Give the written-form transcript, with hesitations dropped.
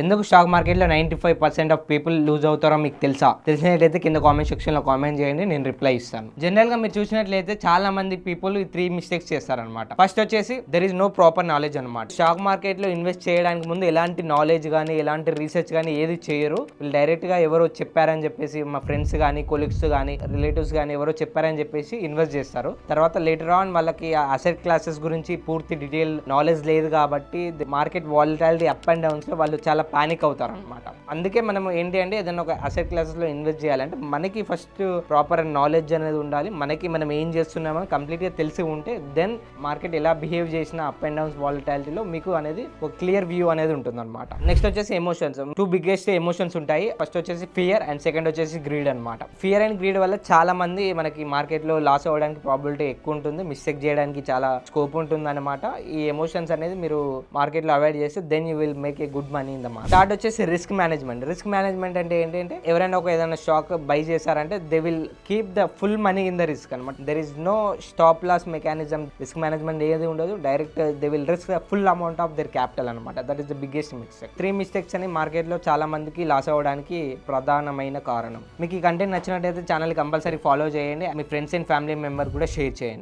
ఎందుకు స్టాక్ మార్కెట్లో 95% of people loose అవుతారో మీకు తెలుసా? తెలిసినట్లయితే కింద కామెంట్ సెక్షన్లో కామెంట్ చేయండి, నేను రిప్లై ఇస్తాను. జనరల్గా మీరు చూసినట్లయితే చాలా మంది పీపుల్ ఈ 3 మిస్టేక్స్ చేస్తారనమాట. ఫస్ట్ వచ్చేసి there is no proper knowledge అనమాట. స్టాక్ మార్కెట్లో ఇన్వెస్ట్ చేయడానికి ముందు ఎలాంటి నాలెడ్జ్ కానీ ఎలాంటి రీసెర్చ్ కానీ ఏది చేయరు. వీళ్ళు డైరెక్ట్గా ఎవరో చెప్పారని చెప్పేసి మా ఫ్రెండ్స్ కానీ కొలీగ్స్ కానీ రిలేటివ్స్ కానీ ఎవరో చెప్పారని చెప్పేసి ఇన్వెస్ట్ చేస్తారు. తర్వాత లేటర్ ఆన్ వాళ్ళకి అసెట్ క్లాసెస్ గురించి పూర్తి డీటెయిల్ నాలెడ్జ్ లేదు కాబట్టి market volatility up and downs లో వాళ్ళు చాలా పానిక్ అవుతారు అనమాట. అందుకే మనం ఏంటి అంటే ఏదైనా ఒక అసెట్ క్లాసెస్ లో ఇన్వెస్ట్ చేయాలంటే మనకి ఫస్ట్ ప్రాపర్ నాలెడ్జ్ అనేది ఉండాలి. మనకి మనం ఏం చేస్తున్నామో కంప్లీట్ గా తెలిసి ఉంటే దెన్ మార్కెట్ ఎలా బిహేవ్ చేసినా అప్ అండ్ డౌన్స్ వాలటాలిటీలో మీకు అనేది ఒక క్లియర్ వ్యూ అనేది ఉంటుంది అనమాట. నెక్స్ట్ వచ్చేసి ఎమోషన్స్. 2 బిగ్గెస్ట్ ఎమోషన్స్ ఉంటాయి. ఫస్ట్ వచ్చేసి ఫియర్ అండ్ సెకండ్ వచ్చేసి గ్రీడ్ అనమాట. ఫియర్ అండ్ గ్రీడ్ వల్ల చాలా మంది మనకి మార్కెట్ లో లాస్ అవ్వడానికి ప్రాబిలిటీ ఎక్కువ ఉంటుంది, మిస్టేక్ చేయడానికి చాలా స్కోప్ ఉంటుంది అనమాట. ఈ ఎమోషన్స్ అనేది మీరు మార్కెట్ లో అవాయిడ్ చేస్తే then you will make a good money in the market. Third వచ్చేసి రిస్క్ మేనేజ్మెంట్. రిస్క్ మేనేజ్మెంట్ అంటే ఏంటంటే ఎవరైనా ఒక ఏదైనా స్టాక్ బై చేశారంటే they will keep the full money in the risk అనమాట. There is no stop loss mechanism. Risk management ఏది ఉండదు, direct they will risk the full amount of their capital అనమాట. That is the biggest mistake. 3 mistakes అని market లో చాలా మందికి loss అవ్వడానికి ప్రధానమైన కారణం. మీకు ఈ కంటెంట్ నచ్చినట్టయితే ఛానల్ కంపల్సరీ ఫాలో చేయండి, మీ ఫ్రెండ్స్ అండ్ ఫ్యామిలీ మెంబర్ కూడా షేర్ చేయండి.